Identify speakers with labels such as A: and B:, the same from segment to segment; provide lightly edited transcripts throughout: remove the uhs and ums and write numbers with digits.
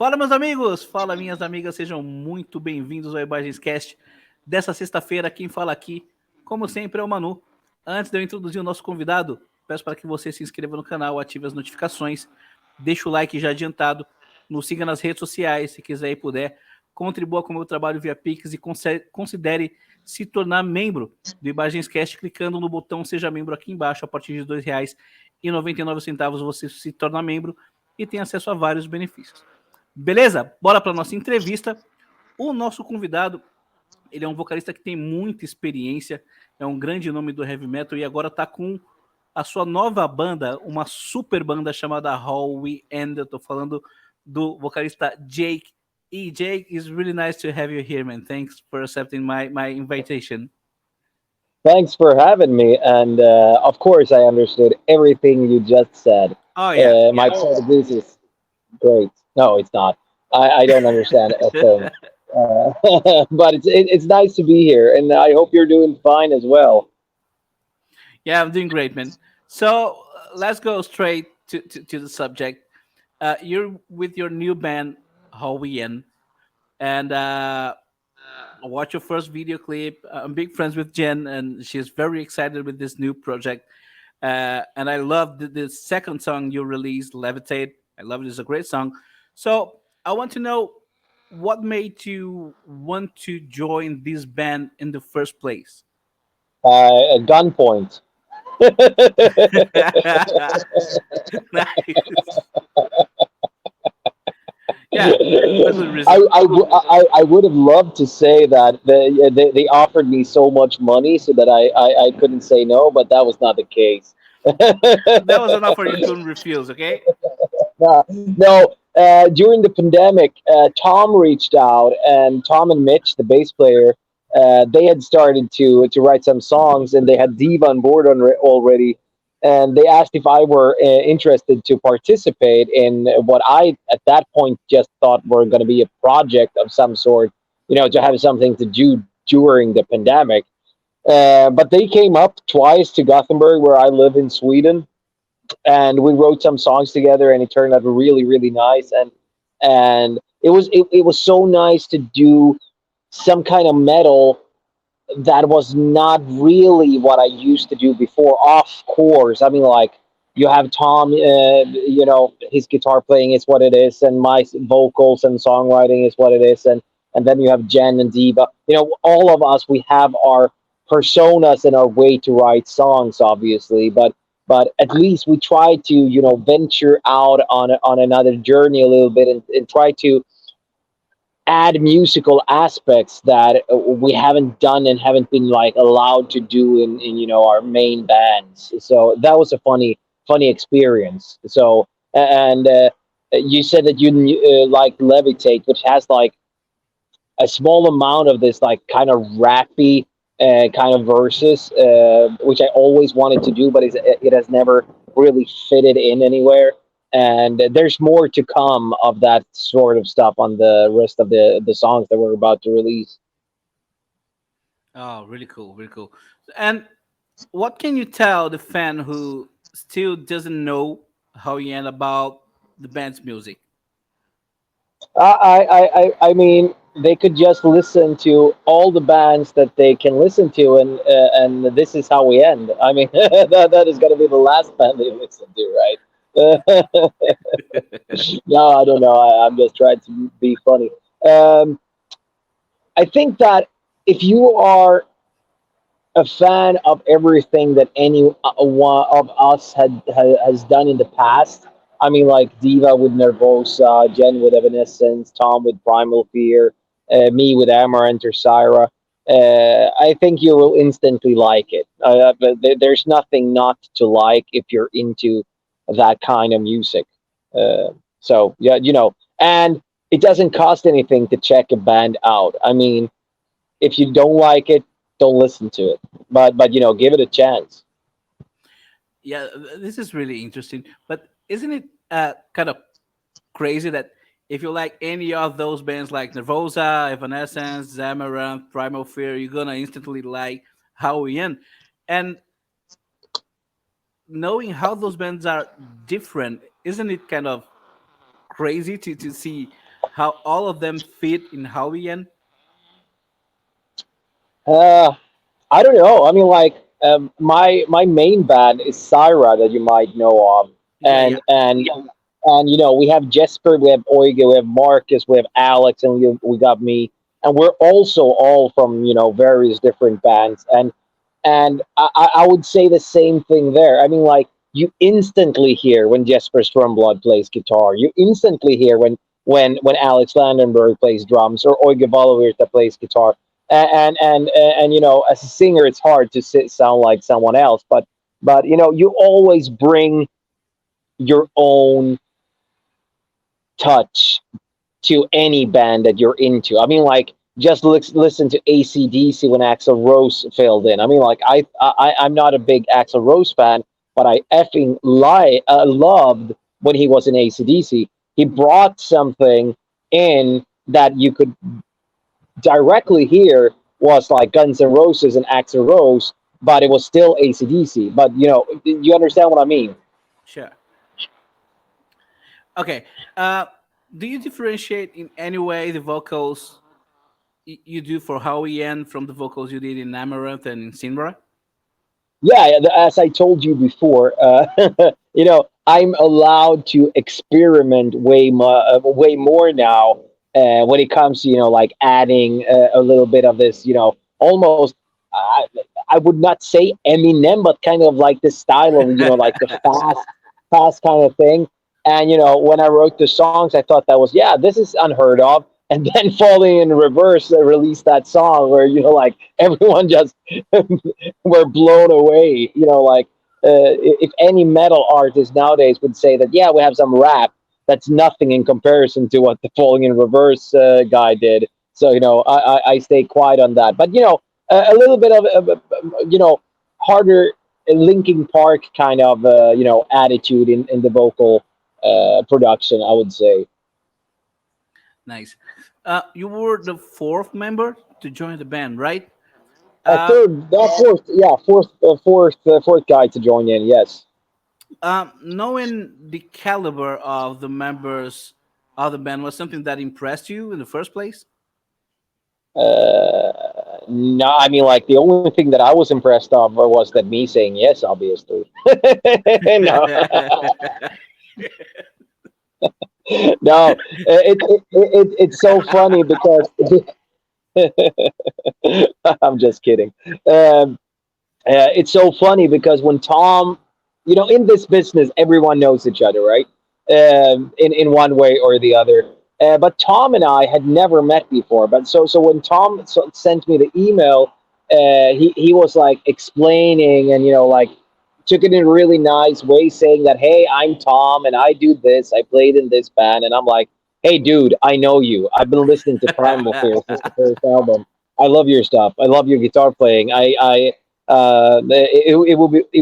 A: Fala, meus amigos! Fala, minhas amigas! Sejam muito bem-vindos ao Ibagenscast dessa sexta-feira. Quem fala aqui, como sempre, é o Manu. Antes de eu introduzir o nosso convidado, peço para que você se inscreva no canal, ative as notificações, deixe o like já adiantado, nos siga nas redes sociais, se quiser e puder, contribua com o meu trabalho via PIX e considere se tornar membro do Ibagenscast clicando no botão Seja Membro aqui embaixo. A partir de R$ 2,99 você se torna membro e tem acesso a vários benefícios. Beleza? Bora para nossa entrevista. O nosso convidado, ele é um vocalista que tem muita experiência, é um grande nome do heavy metal e agora está com a sua nova banda, uma super banda chamada How We End. Eu tô falando do vocalista Jake. E Jake, it's really nice to have you here, man. Thanks for accepting my invitation.
B: Thanks for having me, and of course, I understood everything you just said.
A: Oh yeah,
B: My
A: yeah.
B: Portuguese is great. No, it's not. I don't understand a thing. But it's nice to be here, and I hope you're doing fine as well.
A: Yeah, I'm doing great, man. So let's go straight to the subject. You're with your new band, How We End, and I watched your first video clip. I'm big friends with Jen, and she's very excited with this new project. And I love the second song you released, Levitate. I love it. It's a great song. So I want to know what made you want to join this band in the first place.
B: At gunpoint.
A: Nice. Yeah, that's the
B: I,
A: reason.
B: I would have loved to say that they offered me so much money so that I couldn't say no, but that was not the case.
A: That was enough for you couldn't refuse, okay?
B: No, during the pandemic, Tom reached out, and Tom and Mitch, the bass player, they had started to write some songs, and they had Dave on board already. And they asked if I were interested to participate in what I, at that point, just thought were going to be a project of some sort, to have something to do during the pandemic. But they came up twice to Gothenburg, where I live in Sweden, and we wrote some songs together, and it turned out really really nice. And it was so nice to do some kind of metal that was not really what I used to do before. Of course, I mean, like, you have Tom, his guitar playing is what it is, and my vocals and songwriting is what it is, and then you have Jen and Diva. All of us, we have our personas and our way to write songs, obviously, but at least we try to venture out on another journey a little bit, and try to add musical aspects that we haven't done and haven't been like allowed to do in our main bands. So that was a funny experience. So, and you said that you like Levitate, which has like a small amount of this like kind of rappy kind of verses, which I always wanted to do, but it has never really fitted in anywhere. And there's more to come of that sort of stuff on the rest of the songs that we're about to release.
A: Oh, really cool, really cool. And what can you tell the fan who still doesn't know how you end about the band's music?
B: I mean, they could just listen to all the bands that they can listen to, and this is how we end. I mean, that is going to be the last band they listen to, right? No, I don't know. I'm just trying to be funny. Um, I think that if you are a fan of everything that any one of us has done in the past. I mean, like Diva with Nervosa, Jen with Evanescence, Tom with Primal Fear, me with Amaranth or Syra. I think you will instantly like it. But there's nothing not to like if you're into that kind of music. So yeah, and it doesn't cost anything to check a band out. I mean, if you don't like it, don't listen to it. But give it a chance.
A: Yeah, this is really interesting. But isn't it kind of crazy that if you like any of those bands like Nervosa, Evanescence, Zamaranth, Primal Fear, you're gonna instantly like How We End. And knowing how those bands are different, isn't it kind of crazy to see how all of them fit in Howie?
B: Uh, I don't know. I mean, like, my main band is Syra that you might know of,
A: Yeah, yeah.
B: and we have Jesper, we have Oige, we have Marcus, we have Alex, and we got me, and we're also all from various different bands, and I would say the same thing there. I mean, like, you instantly hear when Jesper Strumblood plays guitar. You instantly hear when Alex Landenberg plays drums or Oige Valavirta plays guitar. And as a singer, it's hard to sound like someone else. But you always bring your own touch to any band that you're into. I mean, like, just listen to AC/DC when Axl Rose filled in. I mean, like, I'm not a big Axl Rose fan, but I effing loved when he was in AC/DC. He brought something in that you could directly hear was like Guns N' Roses and Axl Rose, but it was still AC/DC. But you understand what I mean?
A: Sure. Okay. Uh, do you differentiate in any way the vocals you do for Howie from the vocals you did in Amaranth and in Sinbra?
B: Yeah, as I told you before, I'm allowed to experiment way more now when it comes to like adding a little bit of this, almost. I, I would not say Eminem, but kind of like the style of like the fast kind of thing. And when I wrote the songs, I thought that was, yeah, this is unheard of. And then Falling in Reverse released that song where like everyone just were blown away. Like if any metal artist nowadays would say that, yeah, we have some rap, that's nothing in comparison to what the Falling in Reverse guy did. So I stay quiet on that. But a little bit of harder Linking Park kind of attitude in the vocal production, I would say.
A: Nice. You were the fourth member to join the band, right? Uh,
B: Third, fourth, yeah, fourth guy to join in. Yes.
A: Knowing the caliber of the members of the band was something that impressed you in the first place?
B: No, I mean, like, the only thing that I was impressed of was that me saying yes, obviously. No, no, it's so funny because I'm just kidding. Um, it's so funny because when Tom, in this business, everyone knows each other, right? In one way or the other. But Tom and I had never met before. But so when Tom sent me the email, he was like explaining and like took it in a really nice way, saying that, hey, I'm Tom and I do this. I played in this band, and I'm like, hey, dude, I know you. I've been listening to Primal Fear since the first album. I love your stuff. I love your guitar playing. It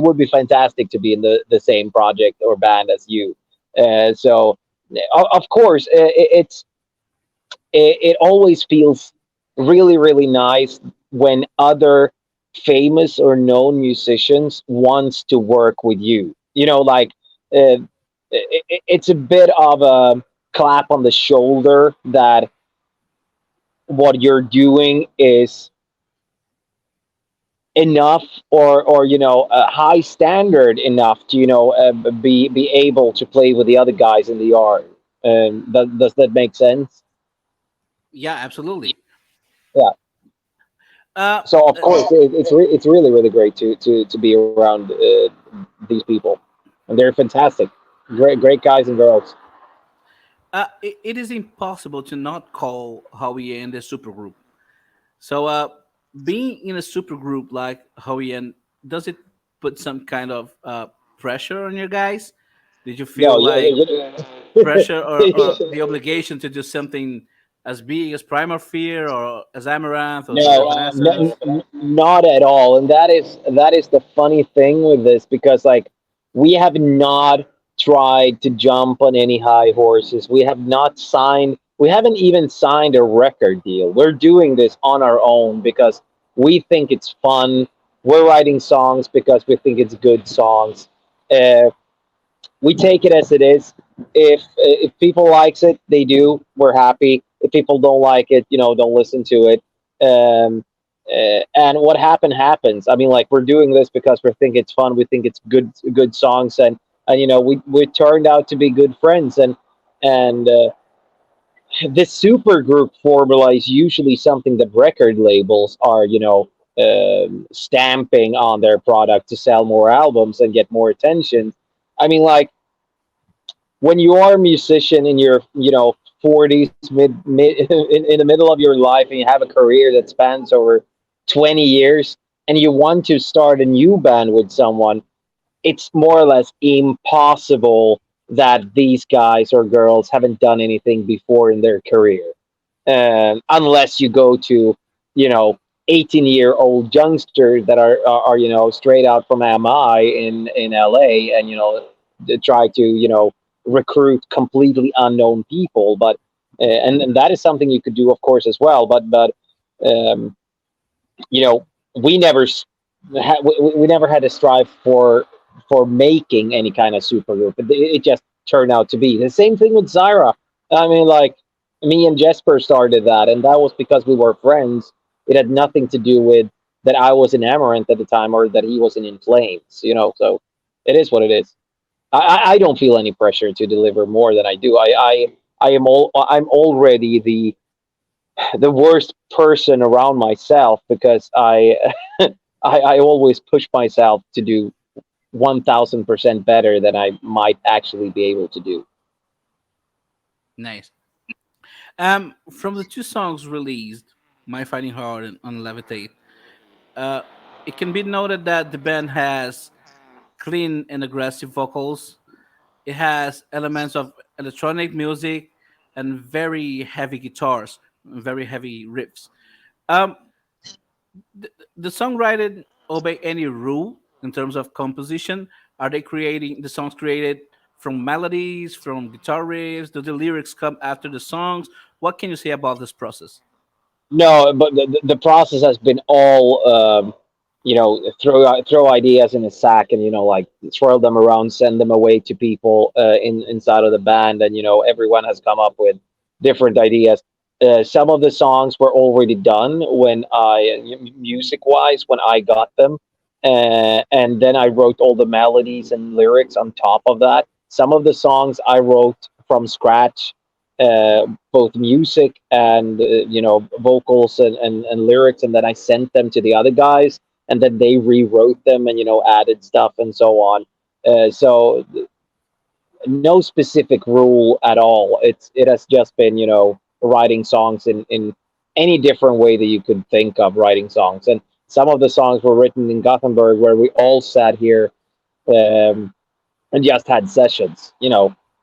B: would be fantastic to be in the same project or band as you. So of course it always feels really nice when other famous or known musicians wants to work with you. Like it's a bit of a clap on the shoulder that what you're doing is enough or a high standard enough to be able to play with the other guys in the yard. Does that make sense?
A: Yeah, absolutely.
B: Yeah.
A: Uh,
B: So of course it's really great to be around these people, and they're fantastic, great guys and girls.
A: it is impossible to not call Howie and a supergroup. So, being in a supergroup like Howie, does it put some kind of pressure on your guys? Did you feel
B: No,
A: like
B: yeah,
A: pressure or the obligation to do something as big as Primal Fear or as Amaranth or as
B: no,
A: Evanescence?
B: not at all. And that is the funny thing with this, because like we have not tried to jump on any high horses. We haven't even signed a record deal. We're doing this on our own because we think it's fun. We're writing songs because we think it's good songs. Uh, we take it as it is. If people likes it, they do. We're happy. If people don't like it, don't listen to it. And what happens. I mean, like, we're doing this because we think it's fun. We think it's good songs, and we turned out to be good friends. And this super group formula is usually something that record labels are stamping on their product to sell more albums and get more attention. I mean, like, when you are a musician in your 40s, mid in the middle of your life, and you have a career that spans over 20 years, and you want to start a new band with someone, it's more or less impossible that these guys or girls haven't done anything before in their career, unless you go to, you know 18-year-old youngsters that are straight out from MI in LA, and they try to recruit completely unknown people. But and that is something you could do, of course, as well. But um, you know we never we never had to strive for making any kind of supergroup. It just turned out to be the same thing with Zyra. I mean, like, me and Jesper started that, and that was because we were friends. It had nothing to do with that I was in Amaranth at the time, or that he wasn't in Flames. So it is what it is. I don't feel any pressure to deliver more than I do. I'm already the worst person around myself, because I always push myself to do 1,000% better than I might actually be able to do.
A: Nice. From the two songs released, My Fighting Heart and Unlevitate, uh, it can be noted that the band has clean and aggressive vocals. It has elements of electronic music and very heavy guitars, very heavy riffs. Um, the songwriting obey any rule in terms of composition? Are they creating the songs created from melodies, from guitar riffs? Do the lyrics come after the songs? What can you say about this process?
B: No, but the process has been all, throw ideas in a sack, and like, swirl them around, send them away to people inside of the band, and everyone has come up with different ideas. Some of the songs were already done when music wise, when I got them, and then I wrote all the melodies and lyrics on top of that. Some of the songs I wrote from scratch, both music and vocals and lyrics, and then I sent them to the other guys, and then they rewrote them and added stuff and so on. So no specific rule at all. It has just been writing songs in any different way that you could think of writing songs. And some of the songs were written in Gothenburg, where we all sat here, um, and just had sessions.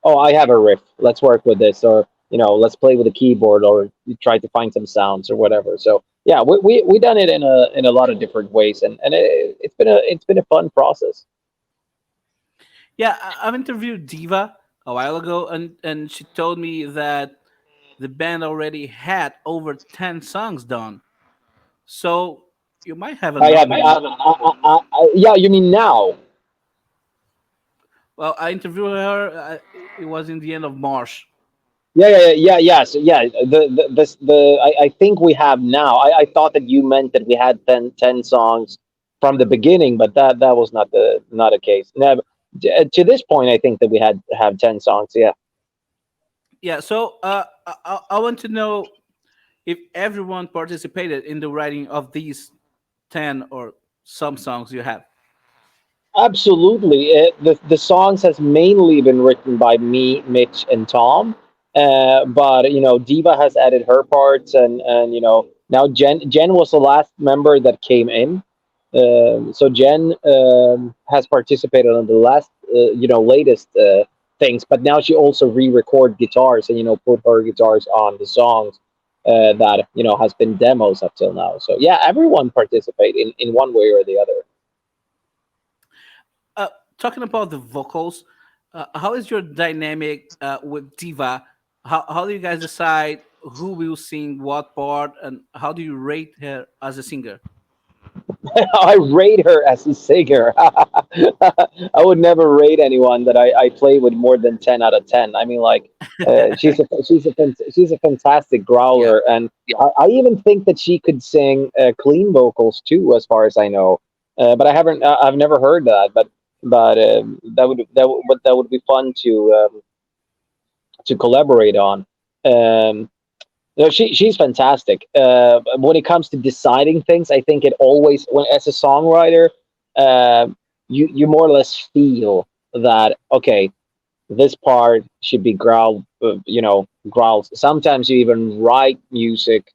B: Oh, I have a riff. Let's work with this, or let's play with the keyboard, or you try to find some sounds or whatever. So yeah, we done it in a lot of different ways, and it's been a fun process.
A: Yeah, I've interviewed Diva a while ago, and she told me that the band already had over 10 songs done. So you might have
B: I
A: another
B: have, yeah. You mean now?
A: Well, I interviewed her. It was in the end of March.
B: Yeah, yeah, yeah, yes, yeah. I think we have now. I thought that you meant that we had ten songs from the beginning, but that was not the case. Now, to this point, I think that we had have 10 songs. Yeah.
A: Yeah. So I want to know if everyone participated in the writing of these 10 or some songs you have.
B: Absolutely. The songs has mainly been written by me, Mitch, and Tom. But Diva has added her parts, and now Jen was the last member that came in. So Jen has participated on the last, latest things. But now she also re-record guitars, and put her guitars on the songs that has been demos up till now. So yeah, everyone participate in one way or the other.
A: Uh, Talking about the vocals, how is your dynamic with Diva? How do you guys decide who will sing what part, and how do you rate her as a singer?
B: I rate her as a singer. I would never rate anyone that I play with more than 10 out of 10. I mean, like, she's a fantastic
A: Yeah.
B: growler, and I even think that she could sing clean vocals too, as far as I know. But I haven't. I've never heard that. But that would be fun to collaborate on. Um, no, she's fantastic. When it comes to deciding things, I think it always, when as a songwriter, uh, you more or less feel that, okay, this part should be growls. Sometimes you even write music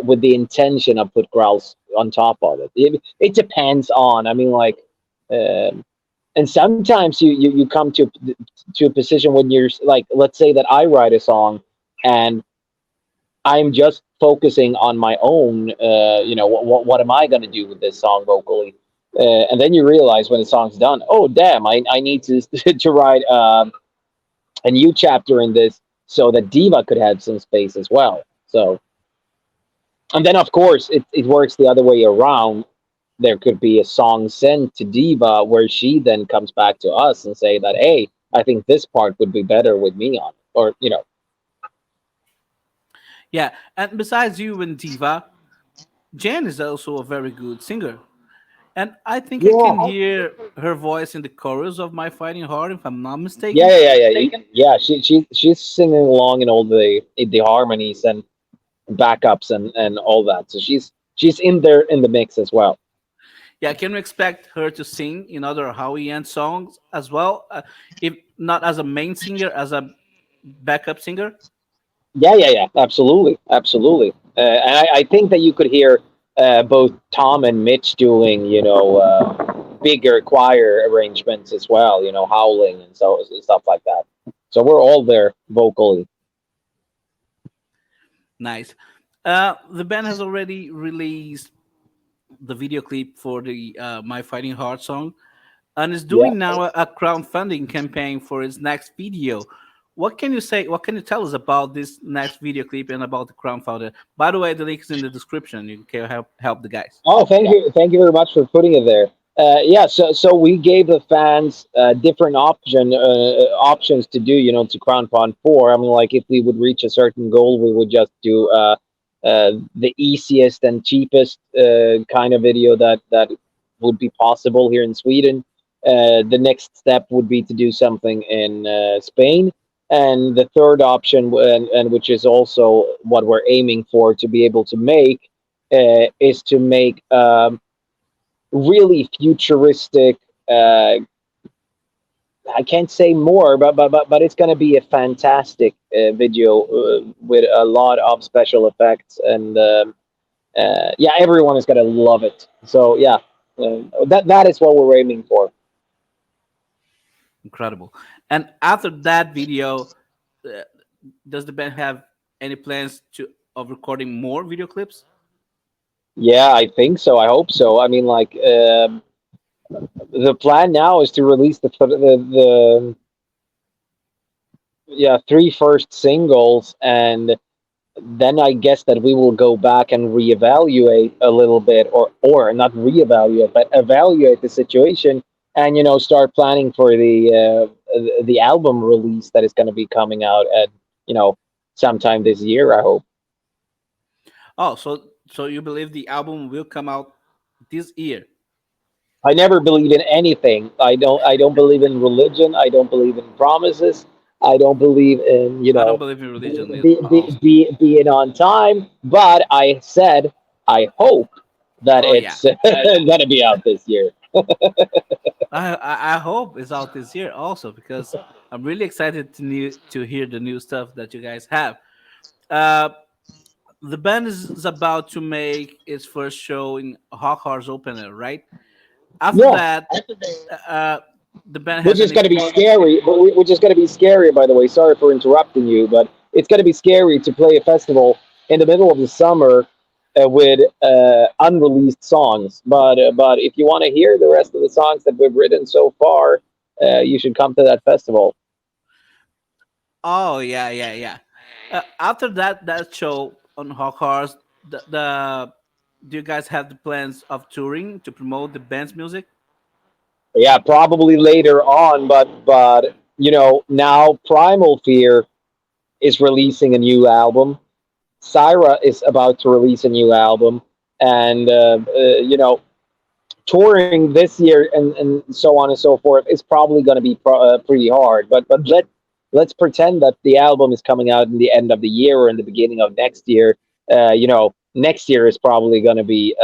B: with the intention of put growls on top of it. It depends on. I mean, like, um, and sometimes you come to a position when you're like, let's say that I write a song and I'm just focusing on my own. What am I going to do with this song vocally? And then you realize when the song's done, oh damn, I need to to write a new chapter in this so that Diva could have some space as well. So, and then of course it works the other way around. There could be a song sent to Diva where she then comes back to us and say that, hey, I think this part would be better with me on it, or
A: Yeah. And besides you and Diva, Jan is also a very good singer. And I think I
B: yeah.
A: can hear her voice in the chorus of My Fighting Heart, if I'm not
B: Yeah,
A: mistaken.
B: yeah, yeah, yeah. Yeah, she's singing along in all the harmonies and backups and all that. So she's in there in the mix as well.
A: Yeah, can we expect her to sing in other Howie End songs as well? If not as a main singer, as a backup singer?
B: Yeah, yeah, yeah. Absolutely, absolutely. And I think that you could hear both Tom and Mitch doing bigger choir arrangements as well. Howling and stuff like that. So we're all there vocally.
A: Nice. The band has already released the video clip for the My Fighting Heart song and is
B: Yeah.
A: doing now a crowdfunding campaign for its next video. What can you say? What can you tell us about this next video clip and about the crowdfunder? By the way, the link is in the description. You can help the guys.
B: Oh, thank you very much for putting it there. Yeah, so we gave the fans different options to do, to crowdfund for. I mean, like if we would reach a certain goal, we would just do the easiest and cheapest kind of video that would be possible here in Sweden. The next step would be to do something in Spain, and the third option, and which is also what we're aiming for, to be able to make is to make really futuristic. Uh, I can't say more, but it's going to be a fantastic video with a lot of special effects, and yeah, everyone is going to love it. So yeah, that is what we're aiming for.
A: Incredible. And after that video, uh, does the band have any plans to of recording more video clips?
B: Yeah, I think so. I hope so. I mean, like the plan now is to release the yeah, three first singles, and then I guess that we will go back and reevaluate a little bit, or not reevaluate, but evaluate the situation, and start planning for the album release that is going to be coming out at sometime this year. I hope.
A: Oh, so you believe the album will come out this year?
B: I never believe in anything. I don't believe in religion. I don't believe in promises. I don't believe in
A: I don't believe in religion also.
B: being on time. But I said I hope that
A: Oh yeah,
B: it's gonna be out this year.
A: I hope it's out this year also because I'm really excited to hear the new stuff that you guys have. Uh, the band is about to make its first show in Hawkhar's opener, right? After
B: Yeah,
A: that, uh, the band
B: which
A: has
B: is
A: any
B: going to be
A: plan?
B: scary. Which is going to be scary, by the way. Sorry for interrupting you, but it's going to be scary to play a festival in the middle of the summer with unreleased songs. But if you want to hear the rest of the songs that we've written so far, you should come to that festival.
A: Oh yeah, yeah, yeah. After that show on Hawkhar's, the Do you guys have the plans of touring to promote the band's music?
B: Yeah, probably later on, but now Primal Fear is releasing a new album. Syra is about to release a new album, and touring this year and so on and so forth is probably going to be pretty hard. But let's pretend that the album is coming out in the end of the year or in the beginning of next year. Next year is probably going to be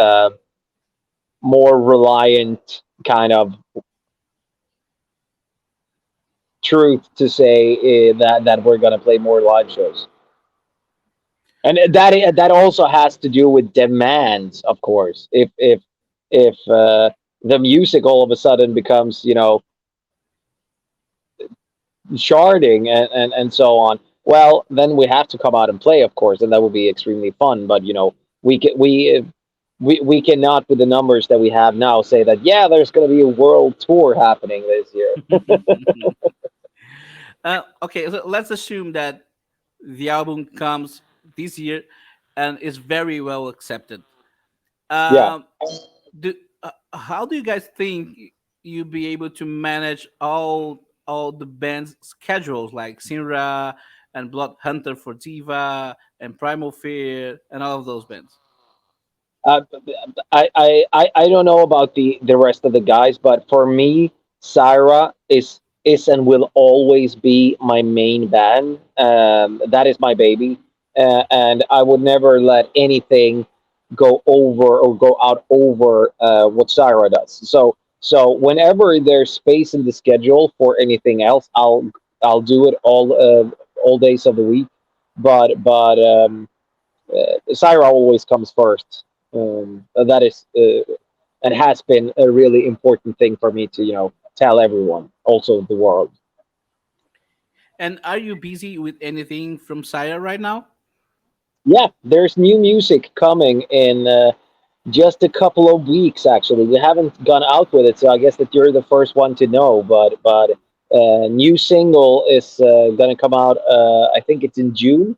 B: more reliant kind of truth to say that we're going to play more live shows, and that also has to do with demands, of course. If the music all of a sudden becomes sharding and so on, well, then we have to come out and play, of course, and that would be extremely fun. But we can we cannot, with the numbers that we have now, say that yeah, there's going to be a world tour happening this year.
A: Okay, so let's assume that the album comes this year and is very well accepted.
B: Yeah.
A: Um, do, how do you guys think you'll be able to manage all the band's schedules, like Sinra and Blood Hunter for Diva and Primal Fear and all of those bands?
B: Uh, I don't know about the rest of the guys, but for me, Syra is and will always be my main band. That is my baby, and I would never let anything go over or go out over what Syra does. So whenever there's space in the schedule for anything else, I'll do it all days of the week. But Syra always comes first. That is and has been a really important thing for me to tell everyone, also the world.
A: And are you busy with anything from Sire right now?
B: Yeah, there's new music coming in just a couple of weeks. Actually, we haven't gone out with it, so I guess that you're the first one to know. But new single is gonna come out. I think it's in June,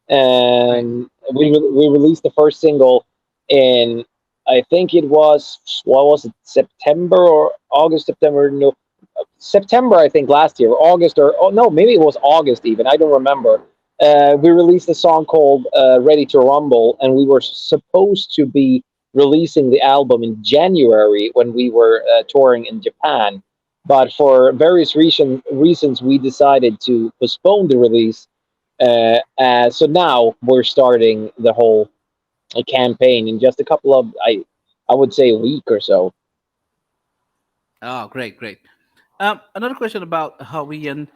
A: Right.
B: and we released the first single in, I think it was, what was it, September or August, September, no, September, I think, last year, August, or oh no, maybe it was August even, I don't remember. We released a song called Ready to Rumble, and we were supposed to be releasing the album in January when we were touring in Japan, but for various reasons we decided to postpone the release. So now we're starting the whole campaign in just a couple of, I would say, a week or so.
A: Oh, great, great. Another question about Hawaiian.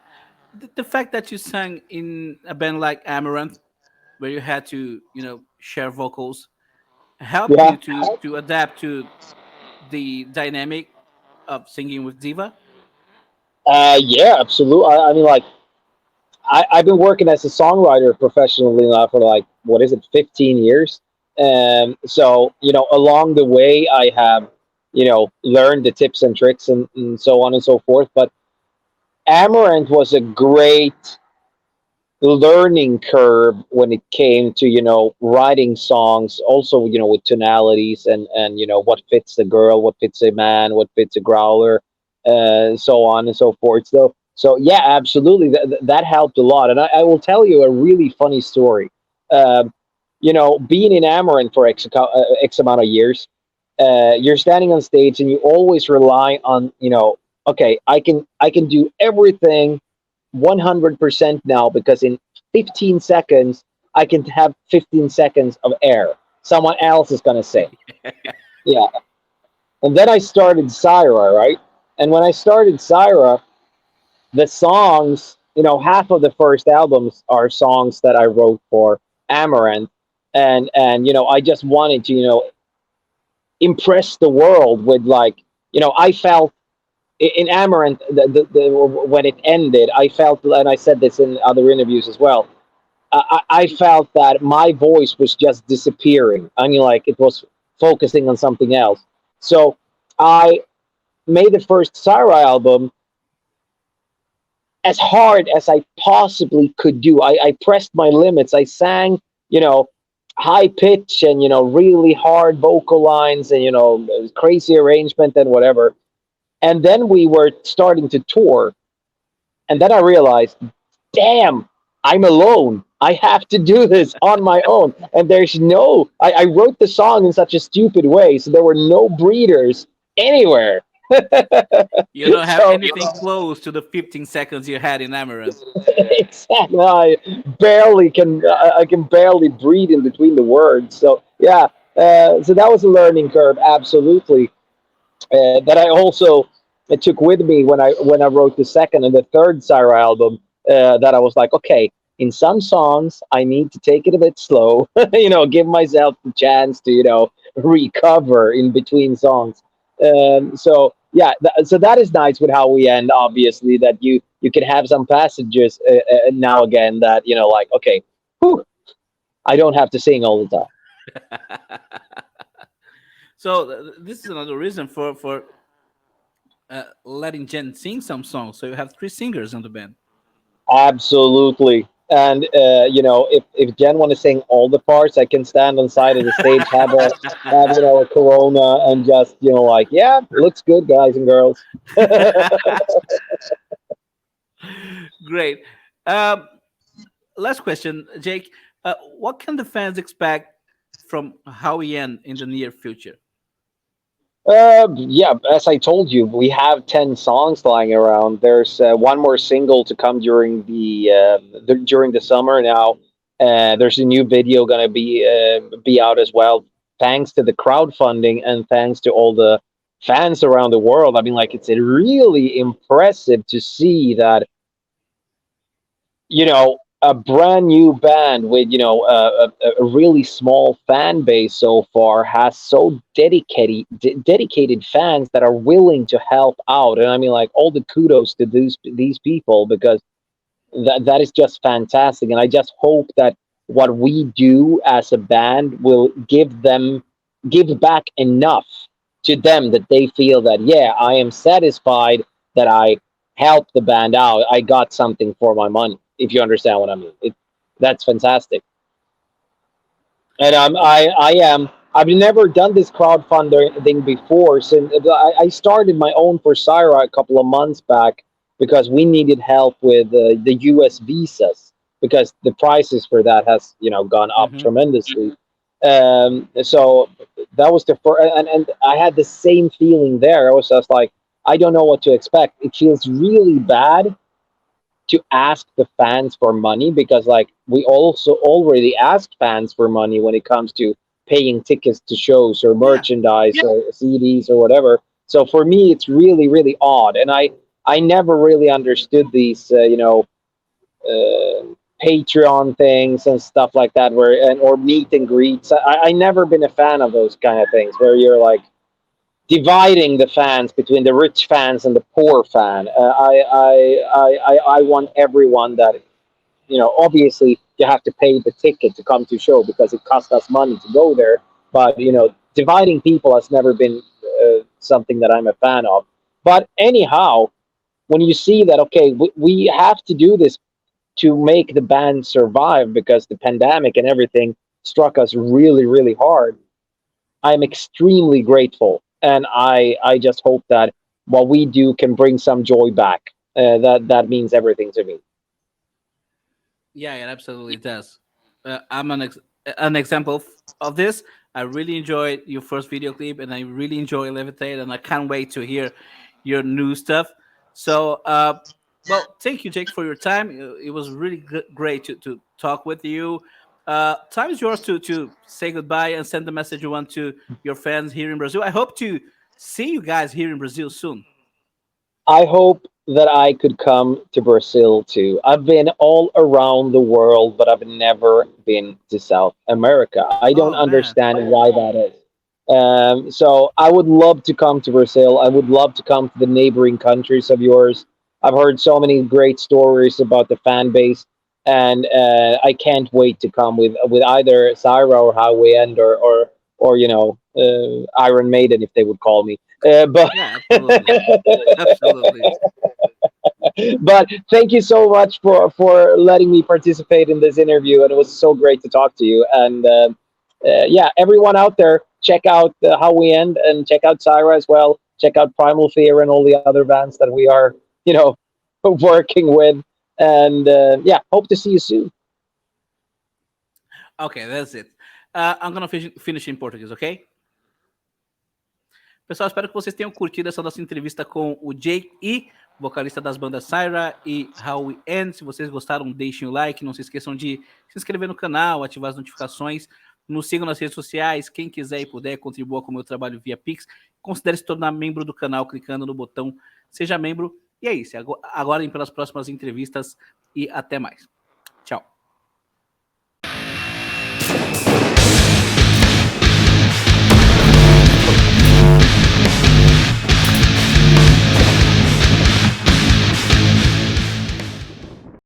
A: The fact that you sang in a band like Amaranth, where you had to, share vocals, helped
B: Yeah,
A: you to adapt to the dynamic of singing with Diva?
B: yeah, absolutely. I mean, like, I've been working as a songwriter professionally now for, like, what is it, 15 years. So along the way, I have learned the tips and tricks and so on and so forth. But Amaranth was a great learning curve when it came to writing songs, also with tonalities and what fits a girl, what fits a man, what fits a growler, so on and so forth. So yeah, absolutely, that helped a lot. And I will tell you a really funny story. um, Being in Amaranth for x amount of years, you're standing on stage and you always rely on, okay, I can do everything 100% now, because in 15 seconds I can have 15 seconds of air. Someone else is going to sing. Yeah. And then I started Syra, right? And when I started Syra, the songs, half of the first albums are songs that I wrote for Amaranth. And I just wanted to, impress the world with, like, I felt in Amaranth, when it ended, I felt, and I said this in other interviews as well, I felt that my voice was just disappearing. I mean, like, it was focusing on something else. So I made the first Syra album as hard as I possibly could do. I pressed my limits. I sang, you know, high pitch and really hard vocal lines and crazy arrangement and whatever. And then we were starting to tour, and then I realized, damn, I'm alone. I have to do this on my own. And there's I wrote the song in such a stupid way, so there were no breeders anywhere.
A: You don't have
B: So,
A: anything close to the 15 seconds you had in Amaranth.
B: exactly, I can barely breathe in between the words. So, yeah, so that was a learning curve, absolutely. That I also took with me when I wrote the second and the third Syra album. That I was like, okay, in some songs I need to take it a bit slow, give myself the chance to recover in between songs. So yeah, so that is nice with how we end. Obviously, that you can have some passages now again that like, okay, whew, I don't have to sing all the time.
A: So this is another reason for letting Jen sing some songs. So you have three singers in the band.
B: Absolutely. And if Jen want to sing all the parts, I can stand on the side of the stage, have a Corona, and just like, yeah, looks good, guys and girls.
A: Great. Last question, Jake. What can the fans expect from Howie in the near future?
B: Yeah, as I told you, we have 10 songs lying around. There's one more single to come during during the summer now. There's a new video gonna be out as well, thanks to the crowdfunding and thanks to all the fans around the world. I mean, like, it's really impressive to see that a brand new band with a really small fan base so far has so dedicated fans that are willing to help out. And I mean, like, all the kudos to these people, because that is just fantastic. And I just hope that what we do as a band will give back enough to them that they feel that, yeah, I am satisfied that I helped the band out. I got something for my money, if you understand what I mean. That's fantastic. And I am. I've never done this crowdfunding thing before. Since I started my own for Syra a couple of months back because we needed help with the U.S. visas, because the prices for that has gone up
A: Hmm.
B: tremendously. So that was the first, and I had the same feeling there. I was just like, I don't know what to expect. It feels really bad to ask the fans for money, because like we also already asked fans for money when it comes to paying tickets to shows or
A: Yeah.
B: merchandise or CDs or whatever. So for me, it's really really odd, and I never really understood these uh, Patreon things and stuff like that, or meet and greets. I never been a fan of those kind of things where you're like dividing the fans between the rich fans and the poor fan. I want everyone that, obviously you have to pay the ticket to come to show because it costs us money to go there. But dividing people has never been something that I'm a fan of. But anyhow, when you see that, okay, we have to do this to make the band survive because the pandemic and everything struck us really really hard, I'm extremely grateful, and I just hope that what we do can bring some joy back. That means everything to me.
A: Yeah, it absolutely does. I'm an example of this. I really enjoyed your first video clip, and I really enjoy Levitate, and I can't wait to hear your new stuff. So, well, thank you, Jake, for your time. It was really great to talk with you. Time is yours to say goodbye and send the message you want to your fans here in Brazil. I hope to see you guys here in Brazil soon.
B: I hope that I could come to Brazil too. I've been all around the world, but I've never been to South America. I don't
A: Oh man.
B: understand why that is. So I would love to come to Brazil. I would love to come to the neighboring countries of yours. I've heard so many great stories about the fan base, and I can't wait to come with either Syra or Highway End, or Iron Maiden, if they would call me. But
A: Yeah, absolutely. Absolutely.
B: but thank you so much for letting me participate in this interview, and it was so great to talk to you. And yeah, everyone out there, check out How We End and check out Syra as well. Check out Primal Fear and all the other bands that we are, working with. And yeah, hope to see you soon.
A: Okay, that's it. I'm gonna finish in Portuguese, ok? Pessoal, espero que vocês tenham curtido essa nossa entrevista com o Jake E, vocalista das bandas Syra e How We End. Se vocês gostaram, deixem o like. Não se esqueçam de se inscrever no canal, ativar as notificações. Nos sigam nas redes sociais. Quem quiser e puder, contribua com o meu trabalho via Pix. Considere se tornar membro do canal clicando no botão Seja Membro. E é isso. Aguardem pelas próximas entrevistas e até mais.